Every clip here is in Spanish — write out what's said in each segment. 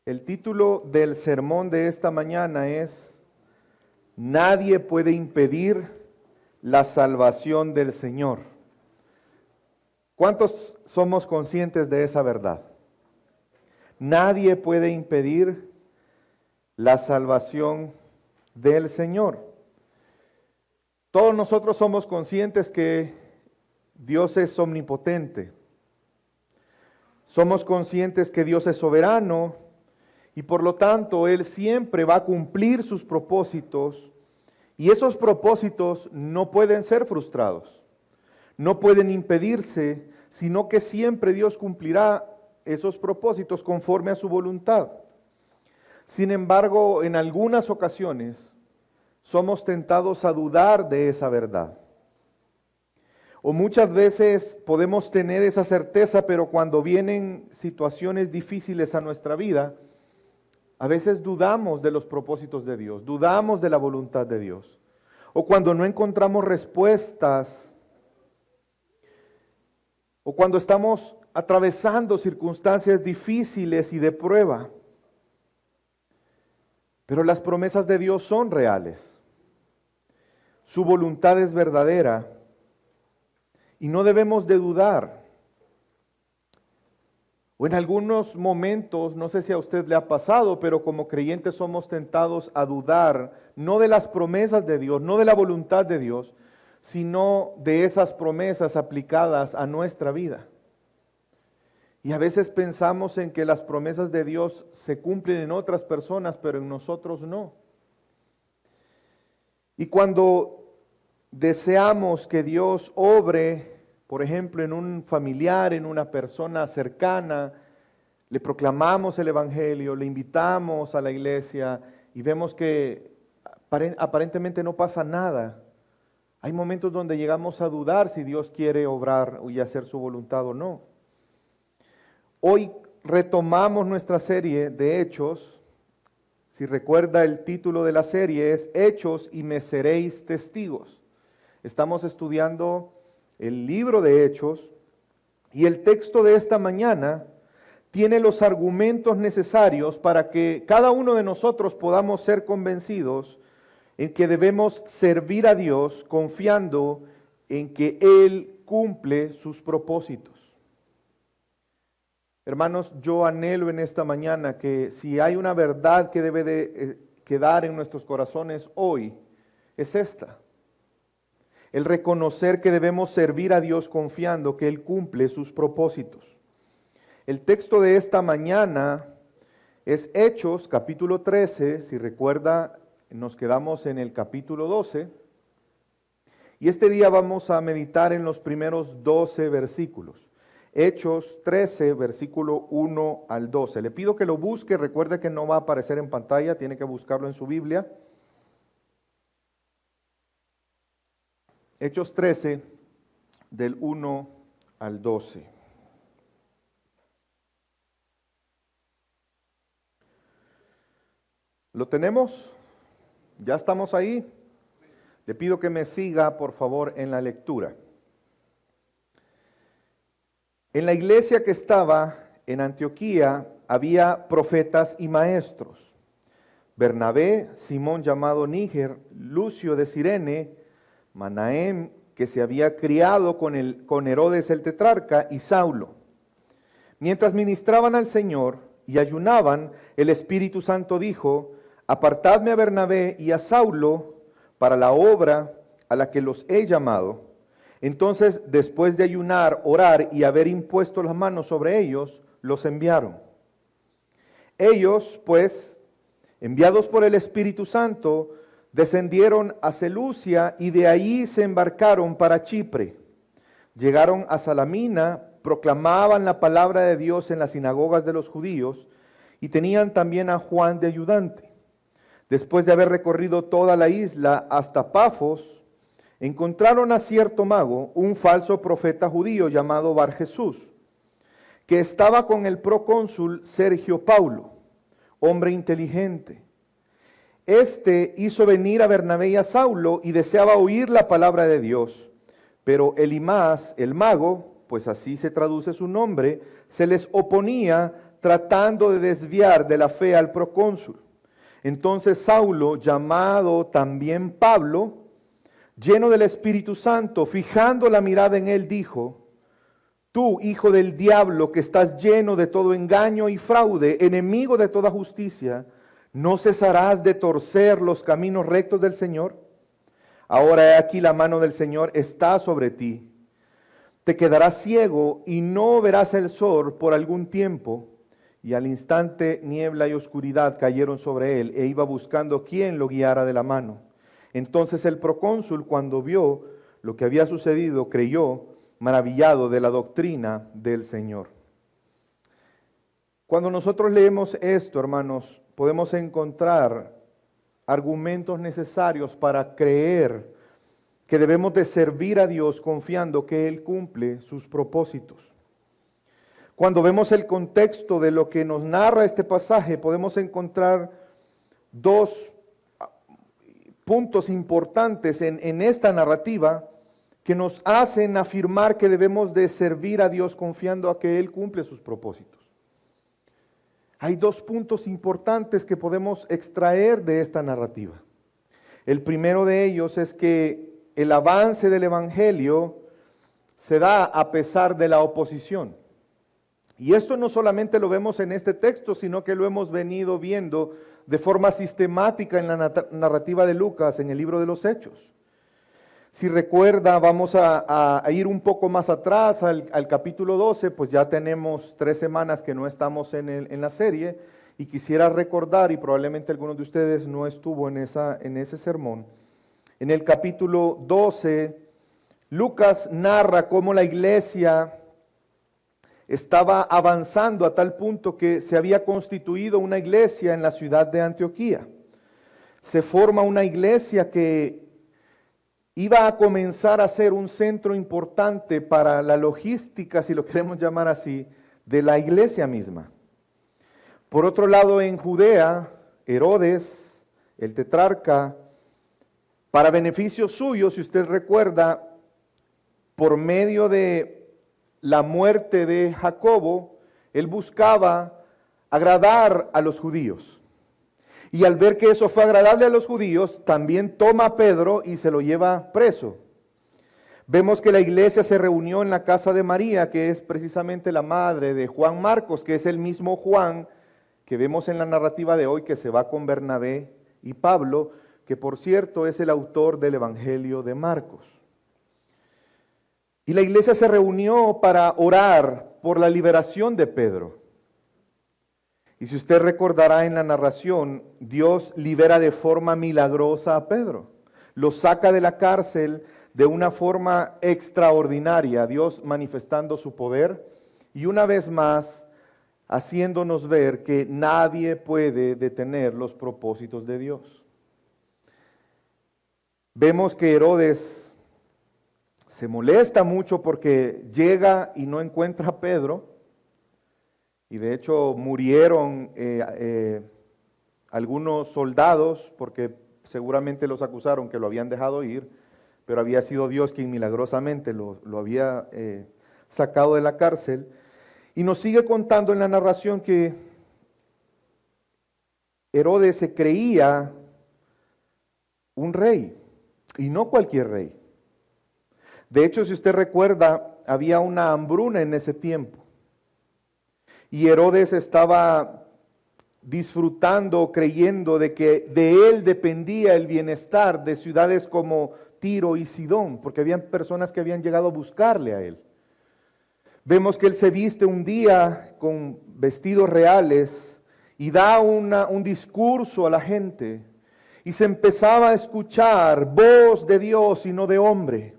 El título del sermón de esta mañana es Nadie puede impedir la salvación del Señor. ¿Cuántos somos conscientes de esa verdad? Nadie puede impedir la salvación del Señor. Todos nosotros somos conscientes que Dios es omnipotente. Somos conscientes que Dios es soberano y por lo tanto Él siempre va a cumplir sus propósitos y esos propósitos no pueden ser frustrados, no pueden impedirse, sino que siempre Dios cumplirá esos propósitos conforme a su voluntad. Sin embargo, en algunas ocasiones somos tentados a dudar de esa verdad. O muchas veces podemos tener esa certeza, pero cuando vienen situaciones difíciles a nuestra vida, a veces dudamos de los propósitos de Dios, dudamos de la voluntad de Dios. O cuando no encontramos respuestas, o cuando estamos atravesando circunstancias difíciles y de prueba. Pero las promesas de Dios son reales. Su voluntad es verdadera y no debemos de dudar. O en algunos momentos, no sé si a usted le ha pasado, pero como creyentes somos tentados a dudar, no de las promesas de Dios, no de la voluntad de Dios, sino de esas promesas aplicadas a nuestra vida. Y a veces pensamos en que las promesas de Dios se cumplen en otras personas, pero en nosotros no. Y cuando deseamos que Dios obre, por ejemplo, en un familiar, en una persona cercana, le proclamamos el Evangelio, le invitamos a la iglesia y vemos que aparentemente no pasa nada. Hay momentos donde llegamos a dudar si Dios quiere obrar y hacer su voluntad o no. Hoy retomamos nuestra serie de Hechos. Si recuerda, el título de la serie es Hechos y me seréis testigos. Estamos estudiando el libro de Hechos y el texto de esta mañana tiene los argumentos necesarios para que cada uno de nosotros podamos ser convencidos en que debemos servir a Dios confiando en que Él cumple sus propósitos. Hermanos, yo anhelo en esta mañana que si hay una verdad que debe de quedar en nuestros corazones hoy, es esta. El reconocer que debemos servir a Dios confiando que Él cumple sus propósitos. El texto de esta mañana es Hechos, capítulo 13, si recuerda, nos quedamos en el capítulo 12. Y este día vamos a meditar en los primeros 12 versículos. Hechos 13, versículo 1 al 12. Le pido que lo busque, recuerde que no va a aparecer en pantalla, tiene que buscarlo en su Biblia. Hechos 13, del 1 al 12. ¿Lo tenemos? ¿Ya estamos ahí? Le pido que me siga, por favor, en la lectura. En la iglesia que estaba en Antioquía había profetas y maestros. Bernabé, Simón llamado Níger, Lucio de Cirene, Manahem, que se había criado con Herodes el tetrarca, y Saulo. Mientras ministraban al Señor y ayunaban, el Espíritu Santo dijo: apartadme a Bernabé y a Saulo para la obra a la que los he llamado. Entonces, después de ayunar, orar y haber impuesto las manos sobre ellos, los enviaron. Ellos, pues, enviados por el Espíritu Santo, descendieron a Seleucia y de ahí se embarcaron para Chipre. Llegaron a Salamina, proclamaban la palabra de Dios en las sinagogas de los judíos y tenían también a Juan de ayudante. Después de haber recorrido toda la isla hasta Pafos, encontraron a cierto mago, un falso profeta judío llamado Bar Jesús, que estaba con el procónsul Sergio Paulo, hombre inteligente. Este hizo venir a Bernabé y a Saulo y deseaba oír la palabra de Dios, pero Elimás, el mago, pues así se traduce su nombre, se les oponía tratando de desviar de la fe al procónsul. Entonces Saulo, llamado también Pablo, lleno del Espíritu Santo, fijando la mirada en él, dijo: tú, hijo del diablo, que estás lleno de todo engaño y fraude, enemigo de toda justicia, ¿no cesarás de torcer los caminos rectos del Señor? Ahora he aquí la mano del Señor está sobre ti. Te quedarás ciego y no verás el sol por algún tiempo. Y al instante niebla y oscuridad cayeron sobre él, e iba buscando quién lo guiara de la mano. Entonces el procónsul, cuando vio lo que había sucedido, creyó, maravillado de la doctrina del Señor. Cuando nosotros leemos esto, hermanos, podemos encontrar argumentos necesarios para creer que debemos de servir a Dios confiando que Él cumple sus propósitos. Cuando vemos el contexto de lo que nos narra este pasaje, podemos encontrar dos puntos importantes en esta narrativa que nos hacen afirmar que debemos de servir a Dios confiando a que Él cumple sus propósitos. Hay dos puntos importantes que podemos extraer de esta narrativa. El primero de ellos es que el avance del Evangelio se da a pesar de la oposición. Y esto no solamente lo vemos en este texto, sino que lo hemos venido viendo de forma sistemática en la narrativa de Lucas, en el libro de los Hechos. Si recuerda, vamos a ir un poco más atrás al capítulo 12, pues ya tenemos 3 semanas que no estamos en la serie, y quisiera recordar, y probablemente algunos de ustedes no estuvo en ese sermón, en el capítulo 12, Lucas narra cómo la iglesia estaba avanzando a tal punto que se había constituido una iglesia en la ciudad de Antioquía. Se forma una iglesia que iba a comenzar a ser un centro importante para la logística, si lo queremos llamar así, de la iglesia misma. Por otro lado, en Judea, Herodes, el tetrarca, para beneficio suyo, si usted recuerda, por medio de la muerte de Jacobo, él buscaba agradar a los judíos. Y al ver que eso fue agradable a los judíos, también toma a Pedro y se lo lleva preso. Vemos que la iglesia se reunió en la casa de María, que es precisamente la madre de Juan Marcos, que es el mismo Juan que vemos en la narrativa de hoy, que se va con Bernabé y Pablo, que por cierto es el autor del Evangelio de Marcos. Y la iglesia se reunió para orar por la liberación de Pedro. Y si usted recordará en la narración, Dios libera de forma milagrosa a Pedro. Lo saca de la cárcel de una forma extraordinaria, Dios manifestando su poder y una vez más haciéndonos ver que nadie puede detener los propósitos de Dios. Vemos que Herodes se molesta mucho porque llega y no encuentra a Pedro, y de hecho murieron algunos soldados porque seguramente los acusaron que lo habían dejado ir, pero había sido Dios quien milagrosamente lo había sacado de la cárcel. Y nos sigue contando en la narración que Herodes se creía un rey, y no cualquier rey. De hecho, si usted recuerda, había una hambruna en ese tiempo. Y Herodes estaba disfrutando, creyendo de que de él dependía el bienestar de ciudades como Tiro y Sidón, porque habían personas que habían llegado a buscarle a él. Vemos que él se viste un día con vestidos reales y da un discurso a la gente. Y se empezaba a escuchar voz de Dios y no de hombre.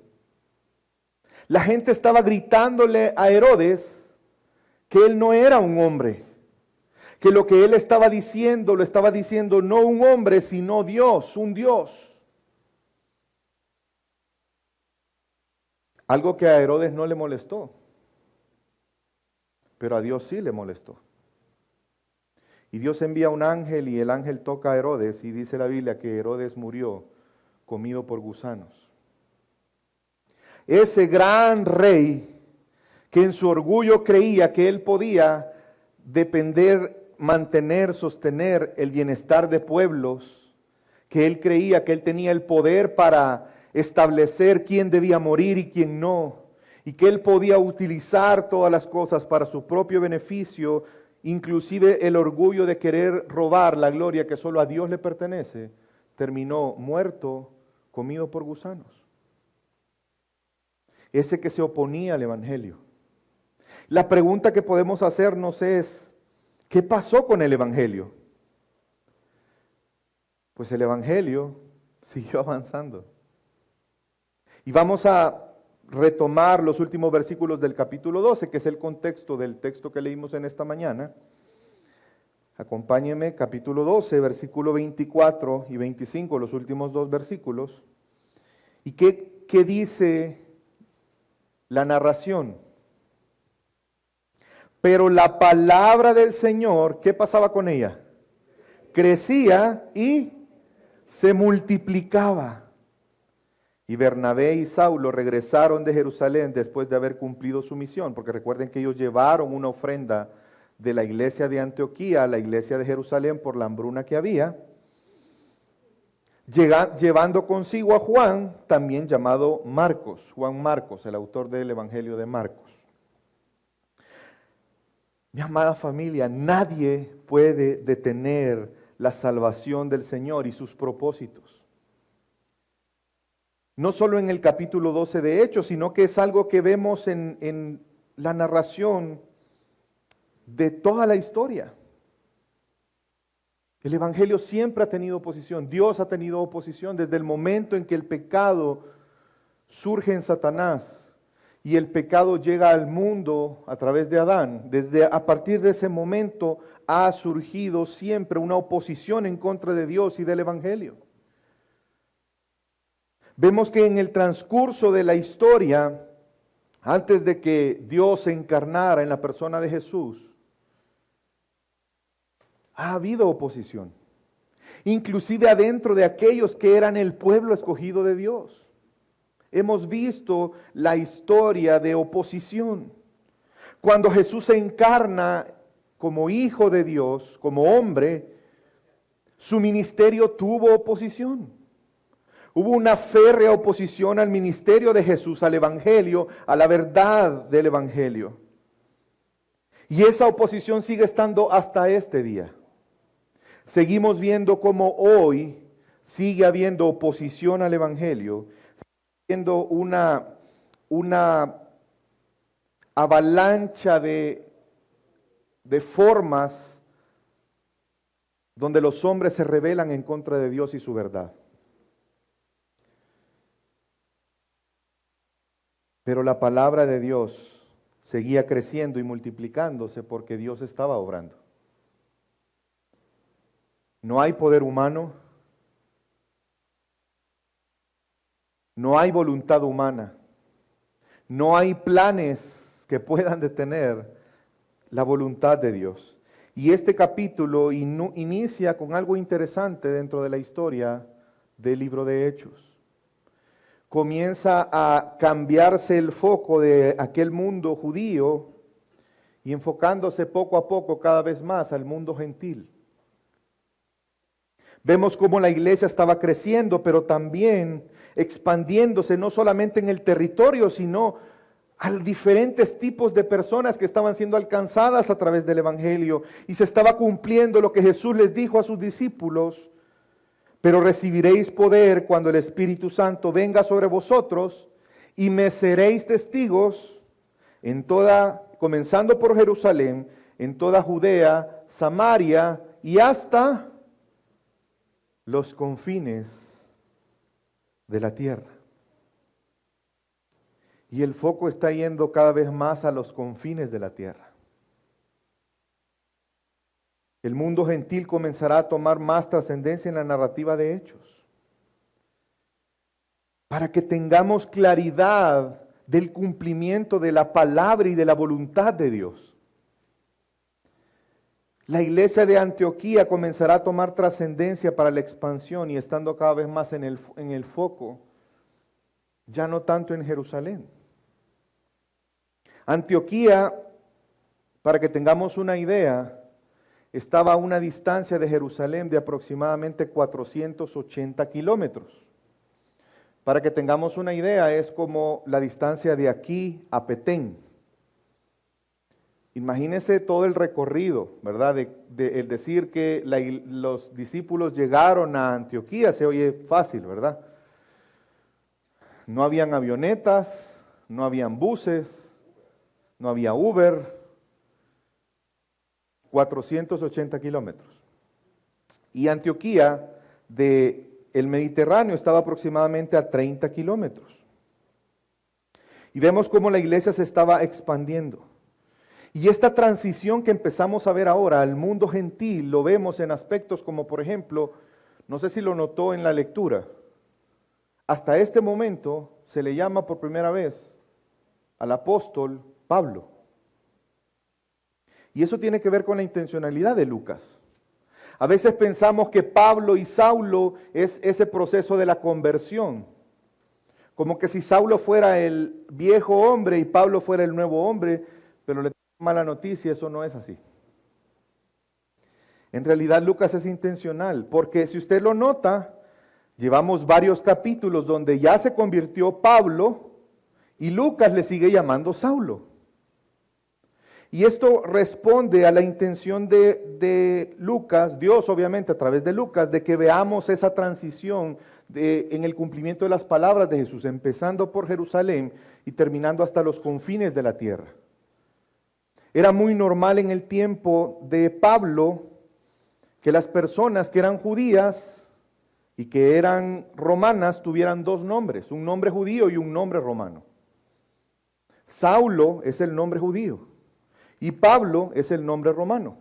La gente estaba gritándole a Herodes que él no era un hombre, que lo que él estaba diciendo, lo estaba diciendo no un hombre, sino Dios, un Dios. Algo que a Herodes no le molestó, pero a Dios sí le molestó. Y Dios envía un ángel y el ángel toca a Herodes y dice la Biblia que Herodes murió comido por gusanos. Ese gran rey que en su orgullo creía que él podía depender, mantener, sostener el bienestar de pueblos, que él creía que él tenía el poder para establecer quién debía morir y quién no, y que él podía utilizar todas las cosas para su propio beneficio, inclusive el orgullo de querer robar la gloria que solo a Dios le pertenece, terminó muerto, comido por gusanos. Ese que se oponía al Evangelio. La pregunta que podemos hacernos es, ¿qué pasó con el Evangelio? Pues el Evangelio siguió avanzando. Y vamos a retomar los últimos versículos del capítulo 12, que es el contexto del texto que leímos en esta mañana. Acompáñenme, capítulo 12, versículo 24 y 25, los últimos dos versículos. ¿Y qué dice la narración? Pero la palabra del Señor, ¿qué pasaba con ella? Crecía y se multiplicaba. Y Bernabé y Saulo regresaron de Jerusalén después de haber cumplido su misión, porque recuerden que ellos llevaron una ofrenda de la iglesia de Antioquía a la iglesia de Jerusalén por la hambruna que había, llevando consigo a Juan, también llamado Marcos, Juan Marcos, el autor del Evangelio de Marcos. Mi amada familia, nadie puede detener la salvación del Señor y sus propósitos. No solo en el capítulo 12 de Hechos, sino que es algo que vemos en la narración de toda la historia. El Evangelio siempre ha tenido oposición. Dios ha tenido oposición desde el momento en que el pecado surge en Satanás y el pecado llega al mundo a través de Adán. A partir de ese momento ha surgido siempre una oposición en contra de Dios y del Evangelio. Vemos que en el transcurso de la historia, antes de que Dios se encarnara en la persona de Jesús, ha habido oposición, inclusive adentro de aquellos que eran el pueblo escogido de Dios. Hemos visto la historia de oposición. Cuando Jesús se encarna como hijo de Dios, como hombre, su ministerio tuvo oposición. Hubo una férrea oposición al ministerio de Jesús, al Evangelio, a la verdad del Evangelio. Y esa oposición sigue estando hasta este día. Seguimos viendo cómo hoy sigue habiendo oposición al Evangelio, sigue habiendo una avalancha de formas donde los hombres se rebelan en contra de Dios y su verdad. Pero la palabra de Dios seguía creciendo y multiplicándose porque Dios estaba obrando. No hay poder humano, no hay voluntad humana, no hay planes que puedan detener la voluntad de Dios. Y este capítulo inicia con algo interesante dentro de la historia del libro de Hechos. Comienza a cambiarse el foco de aquel mundo judío y enfocándose poco a poco cada vez más al mundo gentil. Vemos cómo la iglesia estaba creciendo, pero también expandiéndose no solamente en el territorio, sino a diferentes tipos de personas que estaban siendo alcanzadas a través del Evangelio. Y se estaba cumpliendo lo que Jesús les dijo a sus discípulos: pero recibiréis poder cuando el Espíritu Santo venga sobre vosotros y me seréis testigos comenzando por Jerusalén, en toda Judea, Samaria y hasta los confines de la tierra. Y el foco está yendo cada vez más a los confines de la tierra. El mundo gentil comenzará a tomar más trascendencia en la narrativa de Hechos, para que tengamos claridad del cumplimiento de la palabra y de la voluntad de Dios. La iglesia de Antioquía comenzará a tomar trascendencia para la expansión y estando cada vez más en el foco, ya no tanto en Jerusalén. Antioquía para que tengamos una idea, estaba a una distancia de Jerusalén de aproximadamente 480 kilómetros. Para que tengamos una idea, es como la distancia de aquí a Petén. Imagínense todo el recorrido, ¿verdad? El decir que los discípulos llegaron a Antioquía se oye fácil, ¿verdad? No habían avionetas, no habían buses, no había Uber. 480 kilómetros. Y Antioquía del Mediterráneo estaba aproximadamente a 30 kilómetros. Y vemos cómo la iglesia se estaba expandiendo. Y esta transición que empezamos a ver ahora al mundo gentil, lo vemos en aspectos como, por ejemplo, no sé si lo notó en la lectura, hasta este momento se le llama por primera vez al apóstol Pablo. Y eso tiene que ver con la intencionalidad de Lucas. A veces pensamos que Pablo y Saulo es ese proceso de la conversión. Como que si Saulo fuera el viejo hombre y Pablo fuera el nuevo hombre, pero le tengo mala noticia, eso no es así. En realidad Lucas es intencional, porque si usted lo nota, llevamos varios capítulos donde ya se convirtió Pablo y Lucas le sigue llamando Saulo. Y esto responde a la intención de Lucas, Dios obviamente a través de Lucas, de que veamos esa transición en el cumplimiento de las palabras de Jesús, empezando por Jerusalén y terminando hasta los confines de la tierra. Era muy normal en el tiempo de Pablo que las personas que eran judías y que eran romanas tuvieran dos nombres, un nombre judío y un nombre romano. Saulo es el nombre judío. Y Pablo es el nombre romano.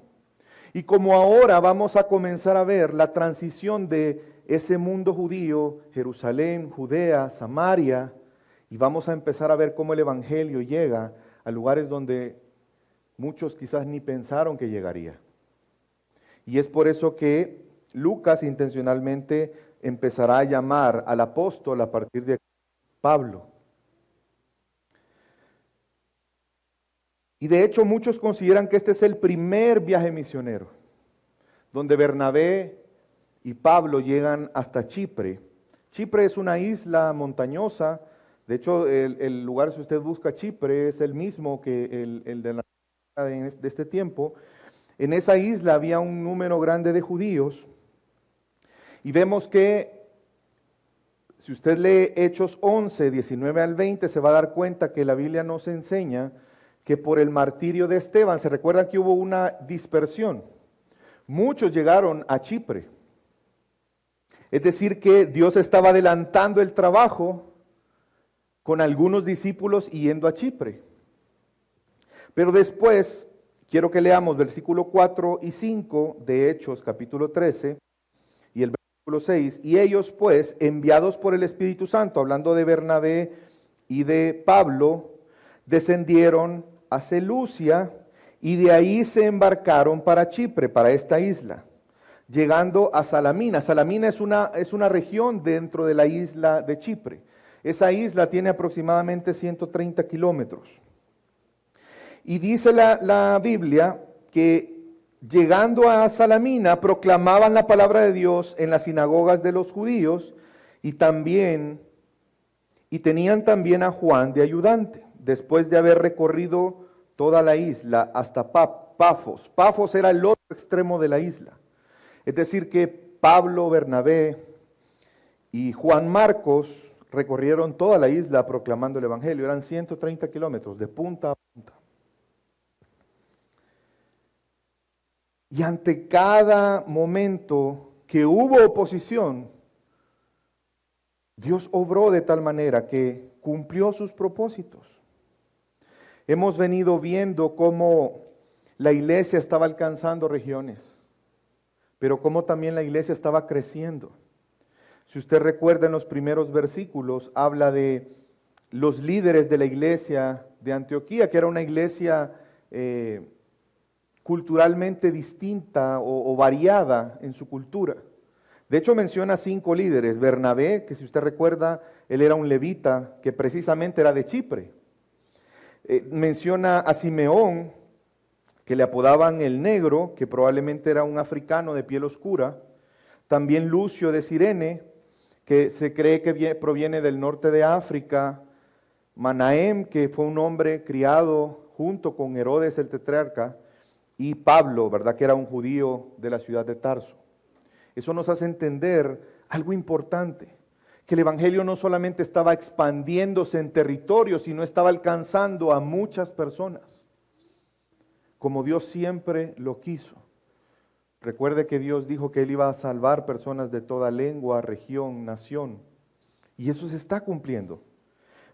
Y como ahora vamos a comenzar a ver la transición de ese mundo judío, Jerusalén, Judea, Samaria, y vamos a empezar a ver cómo el evangelio llega a lugares donde muchos quizás ni pensaron que llegaría. Y es por eso que Lucas intencionalmente empezará a llamar al apóstol a partir de Pablo. Y de hecho muchos consideran que este es el primer viaje misionero, donde Bernabé y Pablo llegan hasta Chipre. Chipre es una isla montañosa, de hecho el lugar, si usted busca Chipre, es el mismo que el de este tiempo. En esa isla había un número grande de judíos y vemos que si usted lee Hechos 11, 19 al 20, se va a dar cuenta que la Biblia nos enseña que por el martirio de Esteban, se recuerda que hubo una dispersión. Muchos llegaron a Chipre. Es decir, que Dios estaba adelantando el trabajo con algunos discípulos yendo a Chipre. Pero después, quiero que leamos versículo 4 y 5 de Hechos, capítulo 13, y el versículo 6. Y ellos, pues, enviados por el Espíritu Santo, hablando de Bernabé y de Pablo, descendieron a Seleucia y de ahí se embarcaron para Chipre, para esta isla, llegando a Salamina. Salamina es una región dentro de la isla de Chipre. Esa isla tiene aproximadamente 130 kilómetros. Y dice la Biblia que llegando a Salamina proclamaban la palabra de Dios en las sinagogas de los judíos y tenían también a Juan de ayudante. Después de haber recorrido toda la isla hasta Pafos. Pafos era el otro extremo de la isla. Es decir que Pablo, Bernabé y Juan Marcos recorrieron toda la isla proclamando el evangelio. Eran 130 kilómetros de punta a punta. Y ante cada momento que hubo oposición, Dios obró de tal manera que cumplió sus propósitos. Hemos venido viendo cómo la iglesia estaba alcanzando regiones, pero cómo también la iglesia estaba creciendo. Si usted recuerda en los primeros versículos, habla de los líderes de la iglesia de Antioquía, que era una iglesia culturalmente distinta o variada en su cultura. De hecho menciona 5 líderes. Bernabé, que si usted recuerda, él era un levita que precisamente era de Chipre. Menciona a Simeón, que le apodaban el Negro, que probablemente era un africano de piel oscura. También Lucio de Cirene, que se cree que proviene del norte de África. Manahem, que fue un hombre criado junto con Herodes el tetrarca. Y Pablo, ¿verdad?, que era un judío de la ciudad de Tarso. Eso nos hace entender algo importante, que el evangelio no solamente estaba expandiéndose en territorio, sino estaba alcanzando a muchas personas, como Dios siempre lo quiso. Recuerde que Dios dijo que Él iba a salvar personas de toda lengua, región, nación, y eso se está cumpliendo.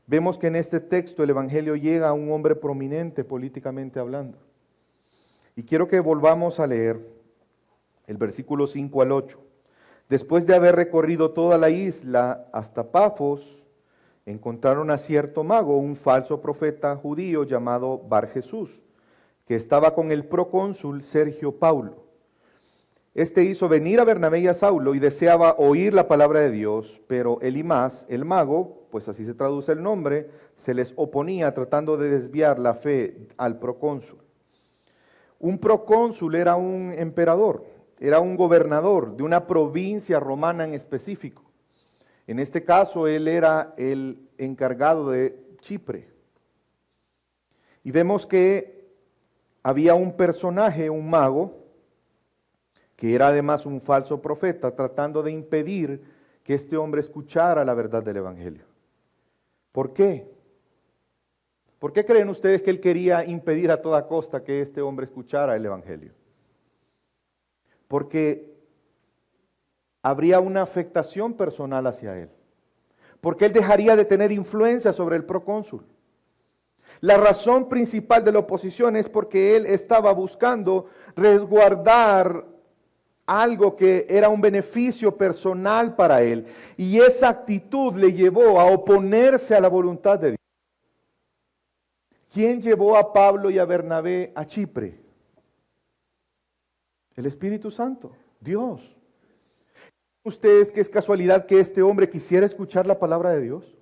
Vemos que en este texto el evangelio llega a un hombre prominente políticamente hablando. Y quiero que volvamos a leer el versículo 5 al 8. Después de haber recorrido toda la isla hasta Pafos, encontraron a cierto mago, un falso profeta judío llamado Bar Jesús, que estaba con el procónsul Sergio Paulo. Este hizo venir a Bernabé y a Saulo y deseaba oír la palabra de Dios, pero Elimas, el mago, pues así se traduce el nombre, se les oponía tratando de desviar la fe al procónsul. Un procónsul era un emperador, era un gobernador de una provincia romana en específico. En este caso, él era el encargado de Chipre. Y vemos que había un personaje, un mago, que era además un falso profeta, tratando de impedir que este hombre escuchara la verdad del evangelio. ¿Por qué? ¿Por qué creen ustedes que él quería impedir a toda costa que este hombre escuchara el evangelio? Porque habría una afectación personal hacia él. Porque él dejaría de tener influencia sobre el procónsul. La razón principal de la oposición es porque él estaba buscando resguardar algo que era un beneficio personal para él. Y esa actitud le llevó a oponerse a la voluntad de Dios. ¿Quién llevó a Pablo y a Bernabé a Chipre? El Espíritu Santo, Dios. ¿Ustedes que es casualidad que este hombre quisiera escuchar la palabra de Dios?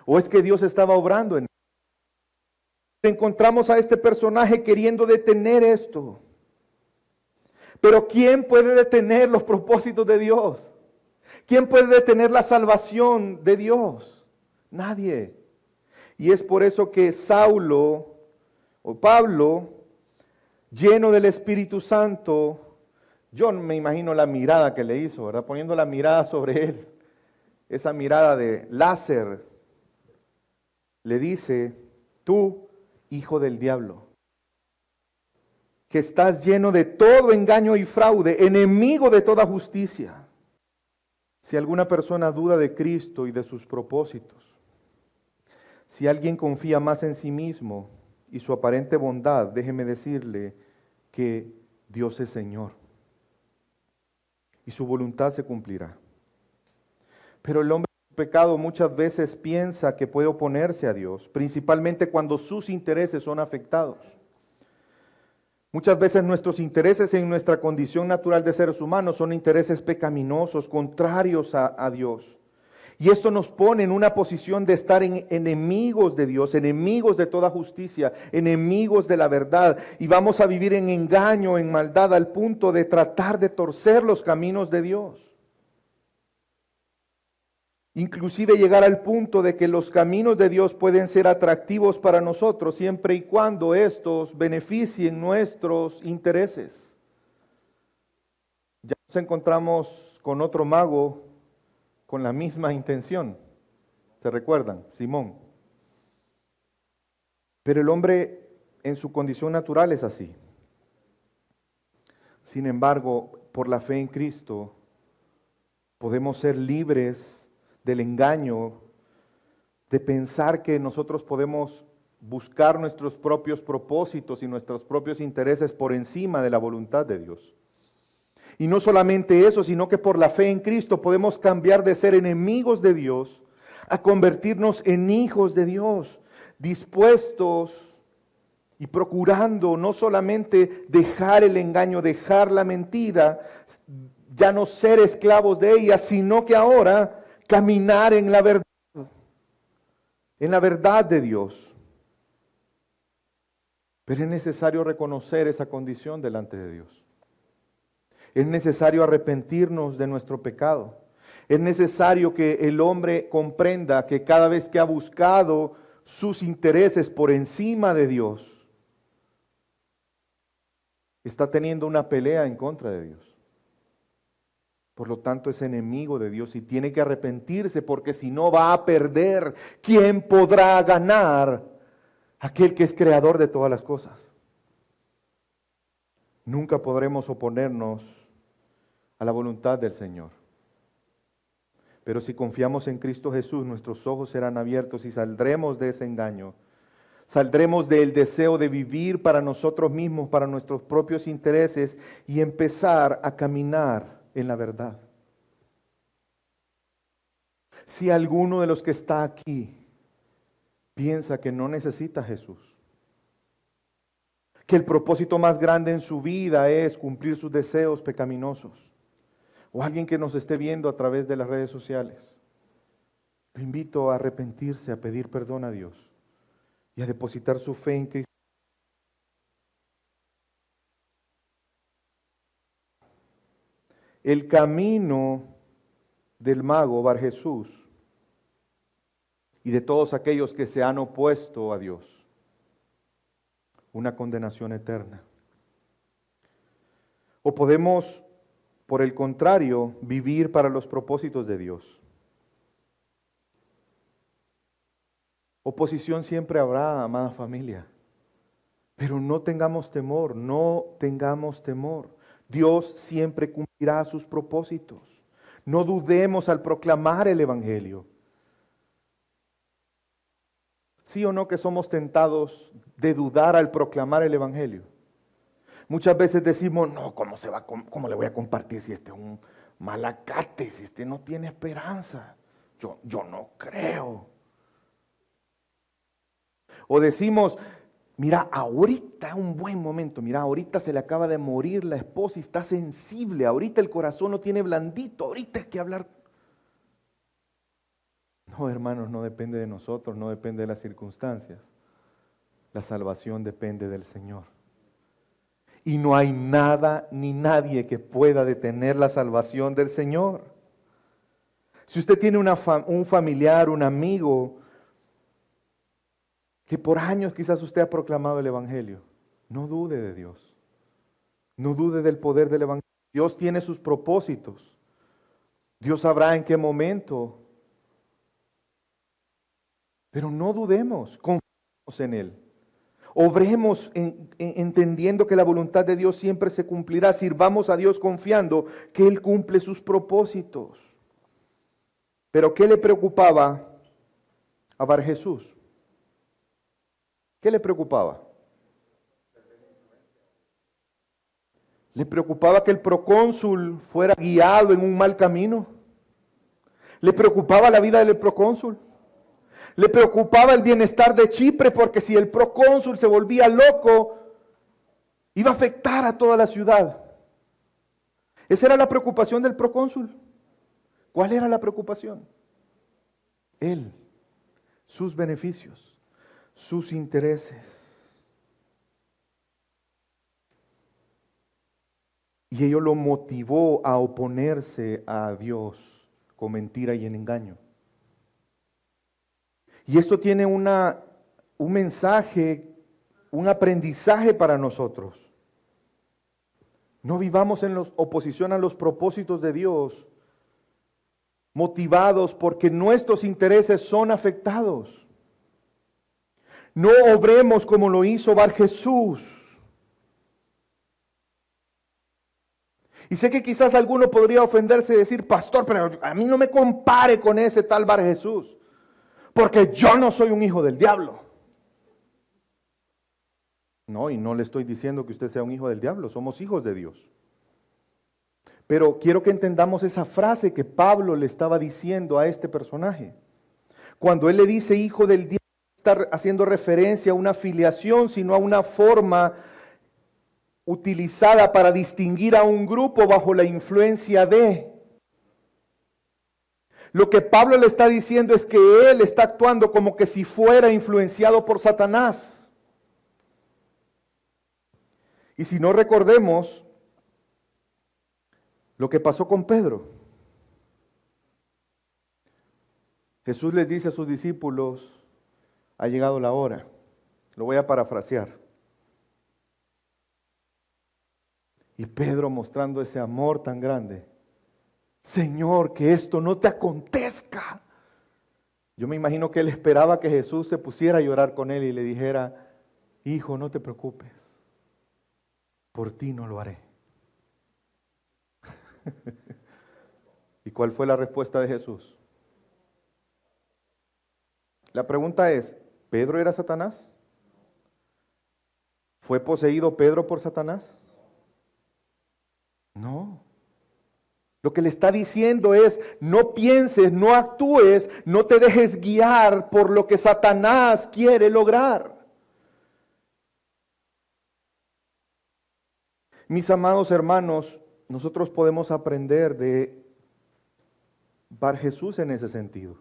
¿O es que Dios estaba obrando en él? Encontramos a este personaje queriendo detener esto. Pero ¿quién puede detener los propósitos de Dios? ¿Quién puede detener la salvación de Dios? Nadie. Y es por eso que Saulo o Pablo, lleno del Espíritu Santo, yo me imagino la mirada que le hizo, ¿verdad? Poniendo la mirada sobre él, esa mirada de láser, le dice: tú, hijo del diablo, que estás lleno de todo engaño y fraude, enemigo de toda justicia. Si alguna persona duda de Cristo y de sus propósitos, si alguien confía más en sí mismo y su aparente bondad, déjeme decirle que Dios es Señor y su voluntad se cumplirá. Pero el hombre en pecado muchas veces piensa que puede oponerse a Dios, principalmente cuando sus intereses son afectados. Muchas veces nuestros intereses en nuestra condición natural de seres humanos son intereses pecaminosos, contrarios a Dios. Y esto nos pone en una posición de estar enemigos de Dios, enemigos de toda justicia, enemigos de la verdad. Y vamos a vivir en engaño, en maldad, al punto de tratar de torcer los caminos de Dios. Inclusive llegar al punto de que los caminos de Dios pueden ser atractivos para nosotros, siempre y cuando estos beneficien nuestros intereses. Ya nos encontramos con otro mago con la misma intención. ¿Se recuerdan? Simón. Pero el hombre en su condición natural es así. Sin embargo, por la fe en Cristo, podemos ser libres del engaño, de pensar que nosotros podemos buscar nuestros propios propósitos y nuestros propios intereses por encima de la voluntad de Dios. Y no solamente eso, sino que por la fe en Cristo podemos cambiar de ser enemigos de Dios a convertirnos en hijos de Dios, dispuestos y procurando no solamente dejar el engaño, dejar la mentira, ya no ser esclavos de ella, sino que ahora caminar en la verdad de Dios. Pero es necesario reconocer esa condición delante de Dios. Es necesario arrepentirnos de nuestro pecado. Es necesario que el hombre comprenda que cada vez que ha buscado sus intereses por encima de Dios, está teniendo una pelea en contra de Dios. Por lo tanto, es enemigo de Dios y tiene que arrepentirse, porque si no va a perder. ¿Quién podrá ganar? Aquel que es creador de todas las cosas. Nunca podremos oponernos a la voluntad del Señor. Pero si confiamos en Cristo Jesús, nuestros ojos serán abiertos y saldremos de ese engaño. Saldremos del deseo de vivir para nosotros mismos, para nuestros propios intereses, y empezar a caminar en la verdad. Si alguno de los que está aquí piensa que no necesita a Jesús, que el propósito más grande en su vida es cumplir sus deseos pecaminosos, o alguien que nos esté viendo a través de las redes sociales, lo invito a arrepentirse, a pedir perdón a Dios y a depositar su fe en Cristo. El camino del mago Bar Jesús y de todos aquellos que se han opuesto a Dios, una condenación eterna. O podemos, por el contrario, vivir para los propósitos de Dios. Oposición siempre habrá, amada familia, pero no tengamos temor, no tengamos temor. Dios siempre cumplirá sus propósitos. No dudemos al proclamar el Evangelio. ¿Sí o no que somos tentados de dudar al proclamar el Evangelio? Muchas veces decimos, no, ¿cómo le voy a compartir si este es un malacate, si este no tiene esperanza? Yo no creo. O decimos, mira, ahorita es un buen momento, mira, ahorita se le acaba de morir la esposa y está sensible, ahorita el corazón lo tiene blandito, ahorita hay que hablar. No, hermanos, no depende de nosotros, no depende de las circunstancias. La salvación depende del Señor. Y no hay nada ni nadie que pueda detener la salvación del Señor. Si usted tiene un familiar, un amigo, que por años quizás usted ha proclamado el Evangelio, no dude de Dios. No dude del poder del Evangelio. Dios tiene sus propósitos. Dios sabrá en qué momento. Pero no dudemos, confiemos en Él. Obremos entendiendo que la voluntad de Dios siempre se cumplirá. Sirvamos a Dios confiando que Él cumple sus propósitos. Pero ¿qué le preocupaba a Bar Jesús? ¿Qué le preocupaba? ¿Le preocupaba que el procónsul fuera guiado en un mal camino? ¿Le preocupaba la vida del procónsul? ¿Le preocupaba el bienestar de Chipre? Porque si el procónsul se volvía loco, iba a afectar a toda la ciudad. Esa era la preocupación del procónsul. ¿Cuál era la preocupación? Él, sus beneficios, sus intereses. Y ello lo motivó a oponerse a Dios con mentira y en engaño. Y esto tiene un mensaje, un aprendizaje para nosotros. No vivamos en oposición a los propósitos de Dios, motivados porque nuestros intereses son afectados. No obremos como lo hizo Bar Jesús. Y sé que quizás alguno podría ofenderse y decir, pastor, pero a mí no me compare con ese tal Bar Jesús, porque yo no soy un hijo del diablo. No, y no le estoy diciendo que usted sea un hijo del diablo, somos hijos de Dios. Pero quiero que entendamos esa frase que Pablo le estaba diciendo a este personaje. Cuando él le dice hijo del diablo, está haciendo referencia a una filiación, sino a una forma utilizada para distinguir a un grupo bajo la influencia de. Lo que Pablo le está diciendo es que él está actuando como que si fuera influenciado por Satanás. Y si no, recordemos lo que pasó con Pedro. Jesús les dice a sus discípulos, ha llegado la hora. Lo voy a parafrasear. Y Pedro, mostrando ese amor tan grande, Señor, que esto no te acontezca. Yo me imagino que él esperaba que Jesús se pusiera a llorar con él y le dijera, hijo, no te preocupes, por ti no lo haré. ¿Y cuál fue la respuesta de Jesús? La pregunta es, ¿Pedro era Satanás? ¿Fue poseído Pedro por Satanás? No. Lo que le está diciendo es, no pienses, no actúes, no te dejes guiar por lo que Satanás quiere lograr. Mis amados hermanos, nosotros podemos aprender de Bar Jesús en ese sentido.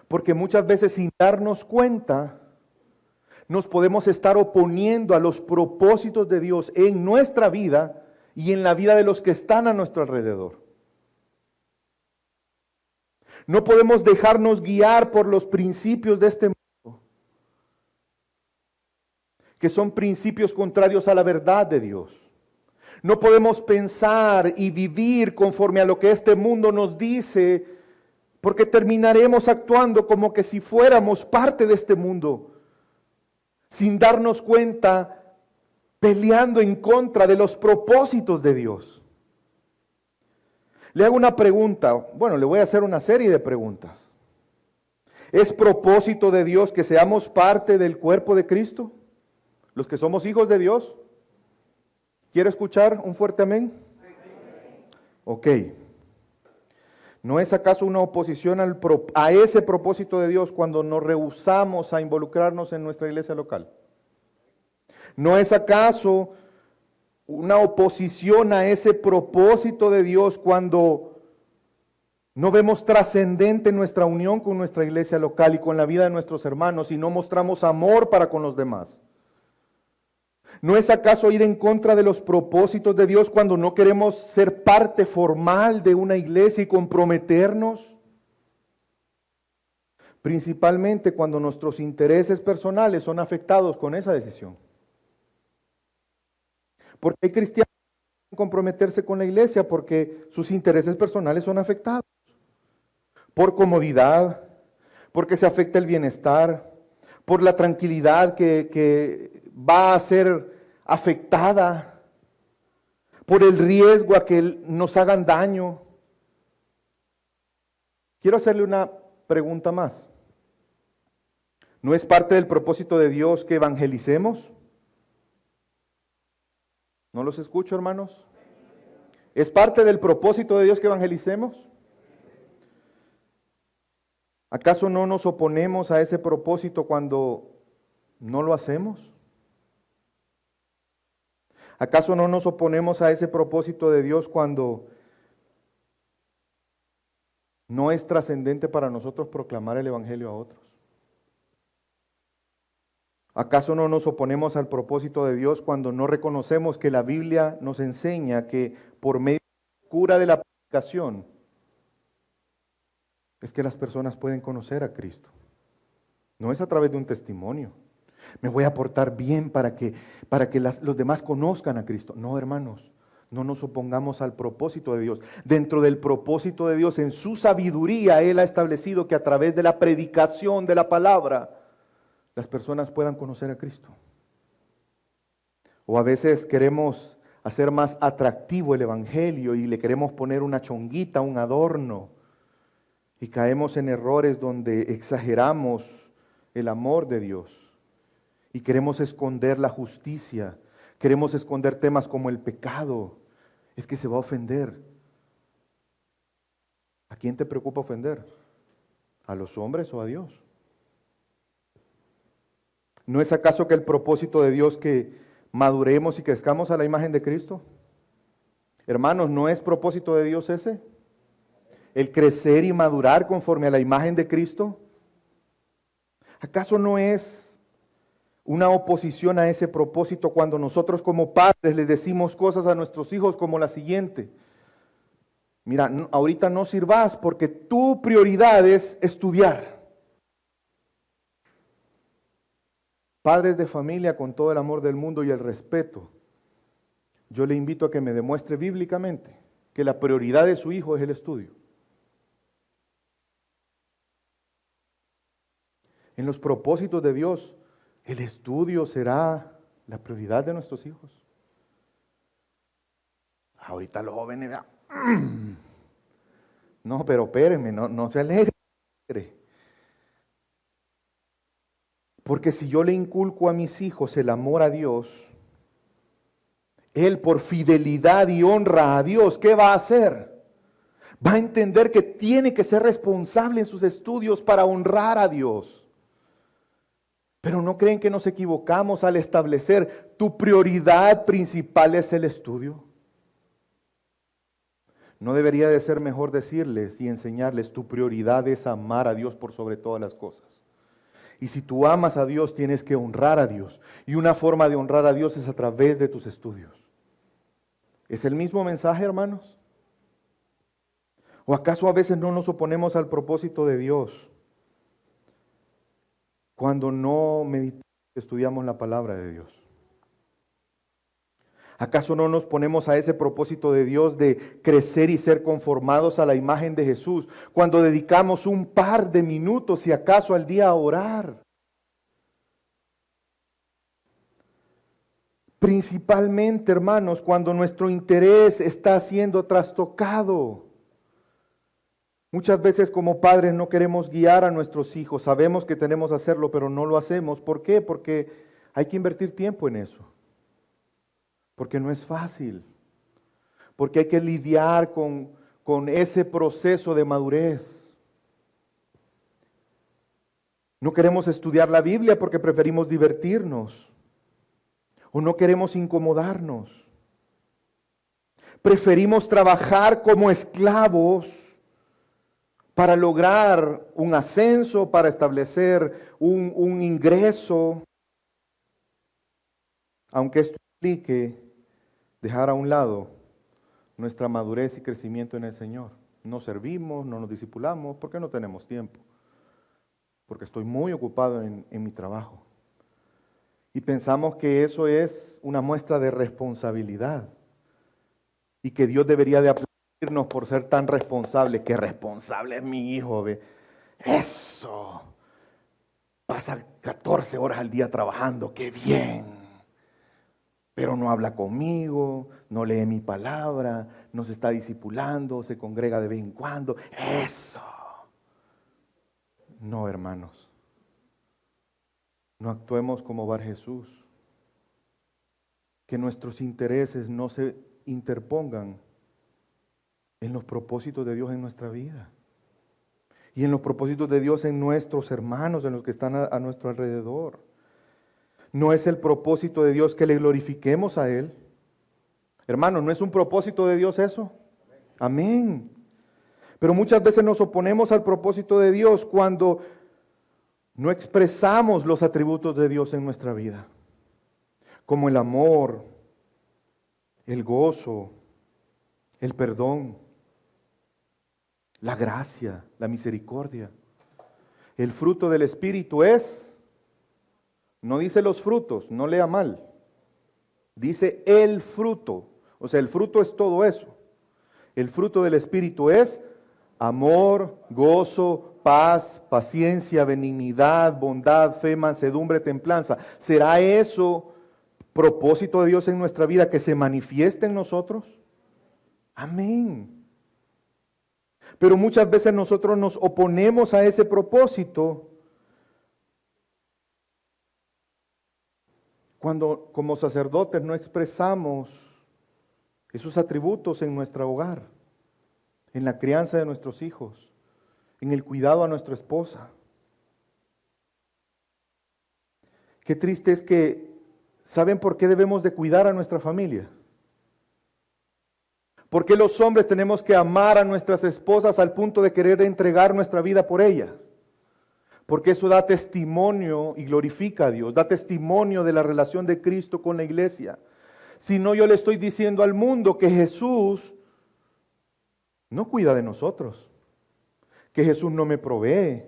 Porque muchas veces sin darnos cuenta, nos podemos estar oponiendo a los propósitos de Dios en nuestra vida y en la vida de los que están a nuestro alrededor. No podemos dejarnos guiar por los principios de este mundo, que son principios contrarios a la verdad de Dios. No podemos pensar y vivir conforme a lo que este mundo nos dice, porque terminaremos actuando como que si fuéramos parte de este mundo, sin darnos cuenta, peleando en contra de los propósitos de Dios. Le hago una pregunta, bueno, le voy a hacer una serie de preguntas. ¿Es propósito de Dios que seamos parte del cuerpo de Cristo? Los que somos hijos de Dios. ¿Quiere escuchar un fuerte amén? Ok. ¿No es acaso una oposición a ese propósito de Dios cuando nos rehusamos a involucrarnos en nuestra iglesia local? ¿No es acaso una oposición a ese propósito de Dios cuando no vemos trascendente nuestra unión con nuestra iglesia local y con la vida de nuestros hermanos y no mostramos amor para con los demás? ¿No es acaso ir en contra de los propósitos de Dios cuando no queremos ser parte formal de una iglesia y comprometernos? Principalmente cuando nuestros intereses personales son afectados con esa decisión. Porque hay cristianos que quieren comprometerse con la iglesia porque sus intereses personales son afectados. Por comodidad, porque se afecta el bienestar, por la tranquilidad que va a ser afectada, por el riesgo a que nos hagan daño. Quiero hacerle una pregunta más. ¿No es parte del propósito de Dios que evangelicemos? ¿No los escucho, hermanos? ¿Es parte del propósito de Dios que evangelicemos? ¿Acaso no nos oponemos a ese propósito cuando no lo hacemos? ¿Acaso no nos oponemos a ese propósito de Dios cuando no es trascendente para nosotros proclamar el Evangelio a otros? ¿Acaso no nos oponemos al propósito de Dios cuando no reconocemos que la Biblia nos enseña que por medio de la cura de la predicación es que las personas pueden conocer a Cristo? No es a través de un testimonio. Me voy a portar bien para que los demás conozcan a Cristo. No, hermanos, no nos opongamos al propósito de Dios. Dentro del propósito de Dios, en su sabiduría, Él ha establecido que a través de la predicación de la palabra, las personas puedan conocer a Cristo. O a veces queremos hacer más atractivo el Evangelio y le queremos poner una chonguita, un adorno, y caemos en errores donde exageramos el amor de Dios y queremos esconder la justicia, queremos esconder temas como el pecado. Es que se va a ofender. ¿A quién te preocupa ofender? ¿A los hombres o a Dios? ¿No es acaso que el propósito de Dios que maduremos y crezcamos a la imagen de Cristo? Hermanos, ¿no es propósito de Dios ese? El crecer y madurar conforme a la imagen de Cristo. ¿Acaso no es una oposición a ese propósito cuando nosotros como padres les decimos cosas a nuestros hijos como la siguiente. Mira, ahorita no sirvas porque tu prioridad es estudiar. Padres de familia, con todo el amor del mundo y el respeto, yo le invito a que me demuestre bíblicamente que la prioridad de su hijo es el estudio. En los propósitos de Dios, el estudio será la prioridad de nuestros hijos. Ahorita los jóvenes, no, pero espérenme, no se alegre. Porque si yo le inculco a mis hijos el amor a Dios, él por fidelidad y honra a Dios, ¿qué va a hacer? Va a entender que tiene que ser responsable en sus estudios para honrar a Dios. Pero ¿no creen que nos equivocamos al establecer tu prioridad principal es el estudio? ¿No debería de ser mejor decirles y enseñarles tu prioridad es amar a Dios por sobre todas las cosas? Y si tú amas a Dios, tienes que honrar a Dios. Y una forma de honrar a Dios es a través de tus estudios. ¿Es el mismo mensaje, hermanos? ¿O acaso a veces no nos oponemos al propósito de Dios cuando no meditamos y estudiamos la palabra de Dios? ¿Acaso no nos ponemos a ese propósito de Dios de crecer y ser conformados a la imagen de Jesús cuando dedicamos un par de minutos, si acaso, al día a orar? Principalmente, hermanos, cuando nuestro interés está siendo trastocado. Muchas veces como padres no queremos guiar a nuestros hijos. Sabemos que tenemos que hacerlo, pero no lo hacemos. ¿Por qué? Porque hay que invertir tiempo en eso. Porque no es fácil. Porque hay que lidiar con ese proceso de madurez. No queremos estudiar la Biblia porque preferimos divertirnos. O no queremos incomodarnos. Preferimos trabajar como esclavos para lograr un ascenso, para establecer un ingreso. Aunque esto implique dejar a un lado nuestra madurez y crecimiento en el Señor. No servimos, no nos discipulamos, porque no tenemos tiempo. Porque estoy muy ocupado en mi trabajo. Y pensamos que eso es una muestra de responsabilidad. Y que Dios debería de aplaudirnos por ser tan responsable. ¡Qué responsable es mi hijo! ¿Ve? ¡Eso! Pasa 14 horas al día trabajando, ¡qué bien! Pero no habla conmigo, no lee mi palabra, no se está discipulando, se congrega de vez en cuando. ¡Eso! No, hermanos. No actuemos como Bar Jesús. Que nuestros intereses no se interpongan en los propósitos de Dios en nuestra vida. Y en los propósitos de Dios en nuestros hermanos, en los que están a nuestro alrededor. No es el propósito de Dios que le glorifiquemos a Él. Hermanos, ¿no es un propósito de Dios eso? Amén. Pero muchas veces nos oponemos al propósito de Dios cuando no expresamos los atributos de Dios en nuestra vida. Como el amor, el gozo, el perdón, la gracia, la misericordia. El fruto del Espíritu es... No dice los frutos, no lea mal. Dice el fruto. O sea, el fruto es todo eso. El fruto del Espíritu es amor, gozo, paz, paciencia, benignidad, bondad, fe, mansedumbre, templanza. ¿Será eso propósito de Dios en nuestra vida que se manifieste en nosotros? Amén. Pero muchas veces nosotros nos oponemos a ese propósito cuando como sacerdotes no expresamos esos atributos en nuestro hogar, en la crianza de nuestros hijos, en el cuidado a nuestra esposa. Qué triste es que, ¿saben por qué debemos de cuidar a nuestra familia? ¿Por qué los hombres tenemos que amar a nuestras esposas al punto de querer entregar nuestra vida por ellas? Porque eso da testimonio y glorifica a Dios, da testimonio de la relación de Cristo con la iglesia. Si no, yo le estoy diciendo al mundo que Jesús no cuida de nosotros, que Jesús no me provee,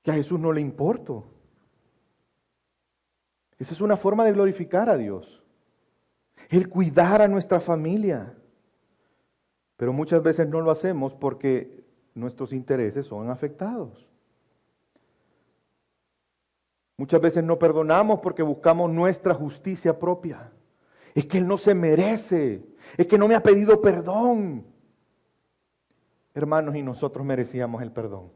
que a Jesús no le importo. Esa es una forma de glorificar a Dios, el cuidar a nuestra familia. Pero muchas veces no lo hacemos porque nuestros intereses son afectados. Muchas veces no perdonamos porque buscamos nuestra justicia propia. Es que Él no se merece, es que no me ha pedido perdón. Hermanos, y nosotros merecíamos el perdón.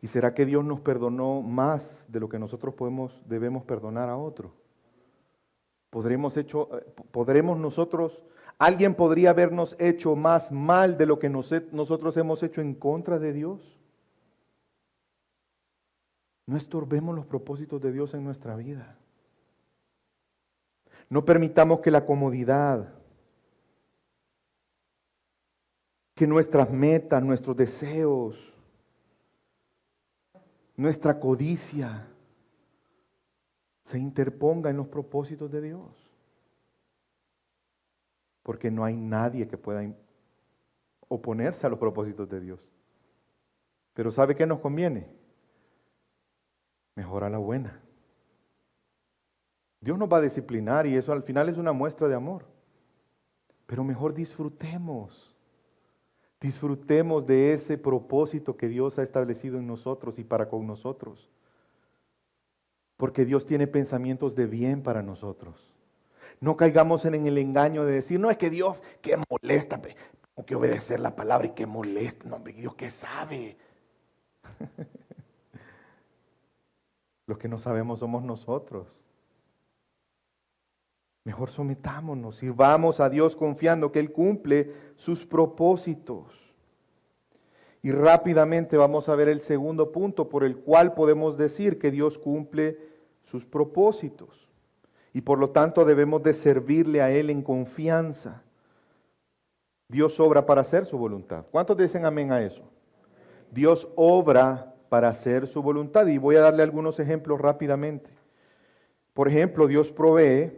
¿Y será que Dios nos perdonó más de lo que nosotros debemos perdonar a otro? ¿Alguien podría habernos hecho más mal de lo que nosotros hemos hecho en contra de Dios? No estorbemos los propósitos de Dios en nuestra vida. No permitamos que la comodidad, que nuestras metas, nuestros deseos, nuestra codicia se interponga en los propósitos de Dios. Porque no hay nadie que pueda oponerse a los propósitos de Dios. Pero ¿sabe qué nos conviene? Mejor a la buena. Dios nos va a disciplinar y eso al final es una muestra de amor. Pero mejor disfrutemos. Disfrutemos de ese propósito que Dios ha establecido en nosotros y para con nosotros. Porque Dios tiene pensamientos de bien para nosotros. No caigamos en el engaño de decir, no, es que Dios, qué molesta, tengo que obedecer la palabra y qué molesta. No, Dios, ¿qué sabe? Los que no sabemos somos nosotros. Mejor sometámonos, sirvamos a Dios confiando que Él cumple sus propósitos. Y rápidamente vamos a ver el segundo punto por el cual podemos decir que Dios cumple sus propósitos. Y por lo tanto debemos de servirle a Él en confianza. Dios obra para hacer su voluntad. ¿Cuántos dicen amén a eso? Dios obra para hacer su voluntad. Y voy a darle algunos ejemplos rápidamente. Por ejemplo, Dios provee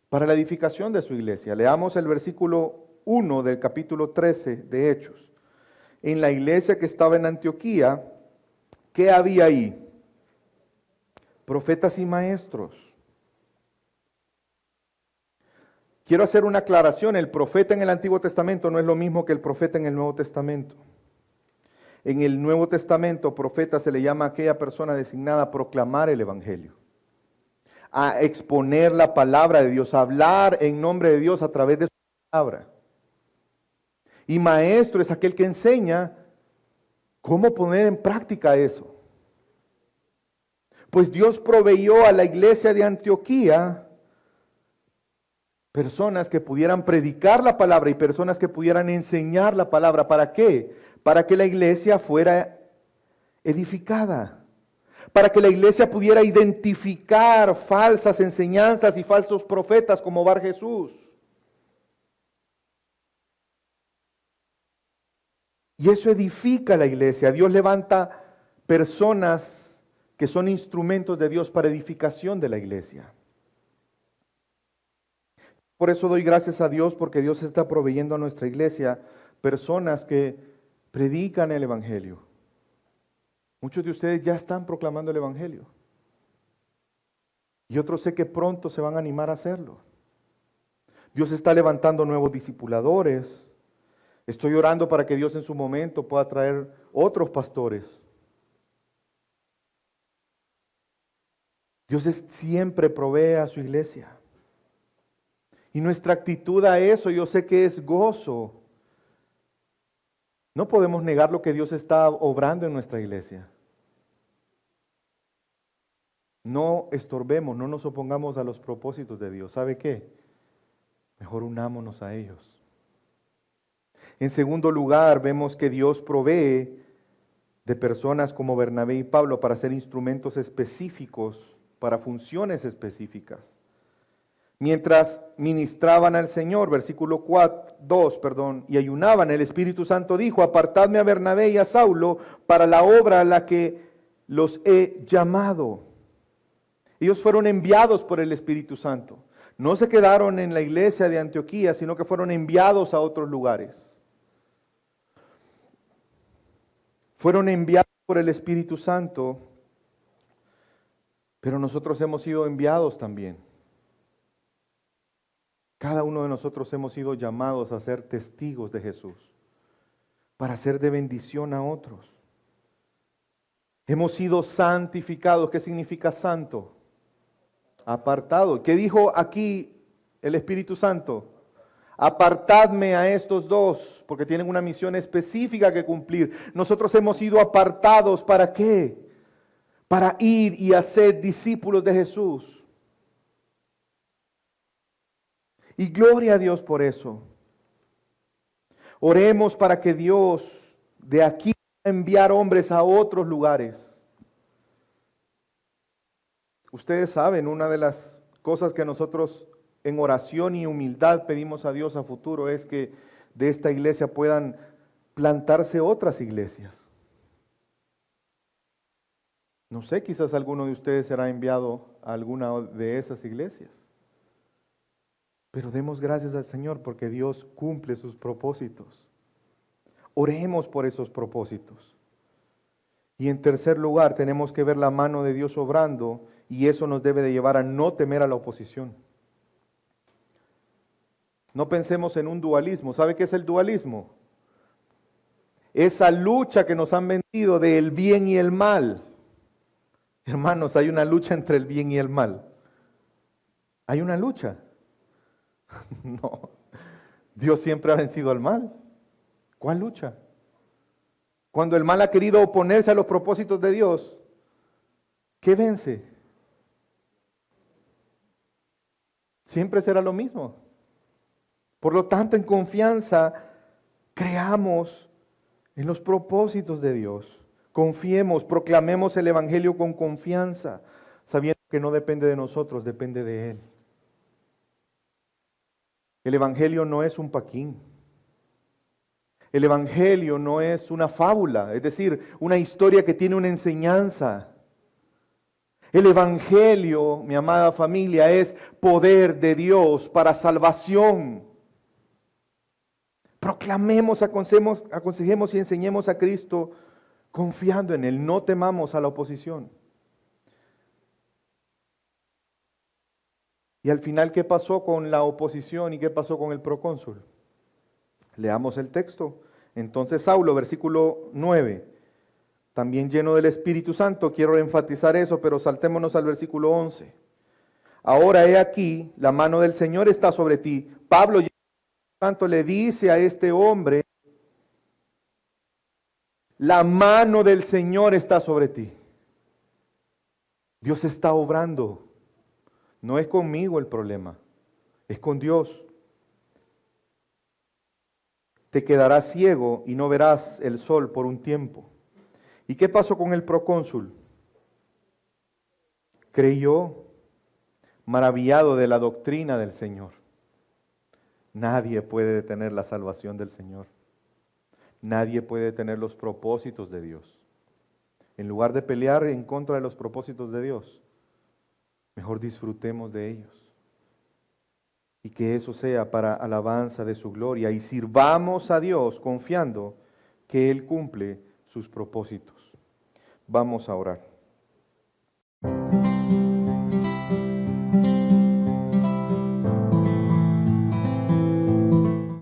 para la edificación de su iglesia. Leamos el versículo 1 del capítulo 13 de Hechos. En la iglesia que estaba en Antioquía, ¿qué había ahí? Profetas y maestros. Quiero hacer una aclaración. El profeta en el Antiguo Testamento no es lo mismo que el profeta en el Nuevo Testamento. En el Nuevo Testamento, profeta se le llama a aquella persona designada a proclamar el Evangelio, a exponer la palabra de Dios, a hablar en nombre de Dios a través de su palabra. Y maestro es aquel que enseña cómo poner en práctica eso. Pues Dios proveyó a la iglesia de Antioquía personas que pudieran predicar la palabra y personas que pudieran enseñar la palabra. ¿Para qué? Para que la iglesia fuera edificada. Para que la iglesia pudiera identificar falsas enseñanzas y falsos profetas como Bar Jesús. Y eso edifica la iglesia. Dios levanta personas que son instrumentos de Dios para edificación de la iglesia. Por eso doy gracias a Dios porque Dios está proveyendo a nuestra iglesia personas que predican el Evangelio. Muchos de ustedes ya están proclamando el Evangelio. Y otros sé que pronto se van a animar a hacerlo. Dios está levantando nuevos discipuladores. Estoy orando para que Dios en su momento pueda traer otros pastores. Dios siempre provee a su iglesia. Y nuestra actitud a eso, yo sé que es gozo. No podemos negar lo que Dios está obrando en nuestra iglesia. No estorbemos, no nos opongamos a los propósitos de Dios. ¿Sabe qué? Mejor unámonos a ellos. En segundo lugar, vemos que Dios provee de personas como Bernabé y Pablo para ser instrumentos específicos, para funciones específicas. Mientras ministraban al Señor, versículo 2, y ayunaban, el Espíritu Santo dijo: apartadme a Bernabé y a Saulo para la obra a la que los he llamado. Ellos fueron enviados por el Espíritu Santo. No se quedaron en la iglesia de Antioquía, sino que fueron enviados a otros lugares. Fueron enviados por el Espíritu Santo, pero nosotros hemos sido enviados también. Cada uno de nosotros hemos sido llamados a ser testigos de Jesús, para ser de bendición a otros. Hemos sido santificados. ¿Qué significa santo? Apartado. ¿Qué dijo aquí el Espíritu Santo? Apartadme a estos dos, porque tienen una misión específica que cumplir. Nosotros hemos sido apartados, ¿para qué? Para ir y hacer discípulos de Jesús. Y gloria a Dios por eso. Oremos para que Dios de aquí enviar hombres a otros lugares. Ustedes saben, una de las cosas que nosotros en oración y humildad pedimos a Dios a futuro es que de esta iglesia puedan plantarse otras iglesias. No sé, quizás alguno de ustedes será enviado a alguna de esas iglesias. Pero demos gracias al Señor porque Dios cumple sus propósitos. Oremos por esos propósitos. Y en tercer lugar, tenemos que ver la mano de Dios obrando, y eso nos debe de llevar a no temer a la oposición. No pensemos en un dualismo. ¿Sabe qué es el dualismo? Esa lucha que nos han vendido del bien y el mal. Hermanos, hay una lucha entre el bien y el mal. Hay una lucha. No, Dios siempre ha vencido al mal. ¿Cuál lucha? Cuando el mal ha querido oponerse a los propósitos de Dios, ¿qué vence? Siempre será lo mismo. Por lo tanto, en confianza, creamos en los propósitos de Dios. Confiemos, proclamemos el Evangelio con confianza, sabiendo que no depende de nosotros, depende de Él. El Evangelio no es un paquín. El Evangelio no es una fábula, es decir, una historia que tiene una enseñanza. El Evangelio, mi amada familia, es poder de Dios para salvación. Proclamemos, aconsejemos y enseñemos a Cristo confiando en Él. No temamos a la oposición. Y al final, ¿qué pasó con la oposición y qué pasó con el procónsul? Leamos el texto. Entonces Saulo, versículo 9, también lleno del Espíritu Santo, quiero enfatizar eso, pero saltémonos al versículo 11. Ahora he aquí, la mano del Señor está sobre ti. Pablo, lleno del Espíritu Santo, le dice a este hombre, la mano del Señor está sobre ti. Dios está obrando. No es conmigo el problema, es con Dios. Te quedarás ciego y no verás el sol por un tiempo. ¿Y qué pasó con el procónsul? Creyó, maravillado de la doctrina del Señor. Nadie puede detener la salvación del Señor. Nadie puede detener los propósitos de Dios. En lugar de pelear en contra de los propósitos de Dios, mejor disfrutemos de ellos. Y que eso sea para alabanza de su gloria. Y sirvamos a Dios confiando que Él cumple sus propósitos. Vamos a orar.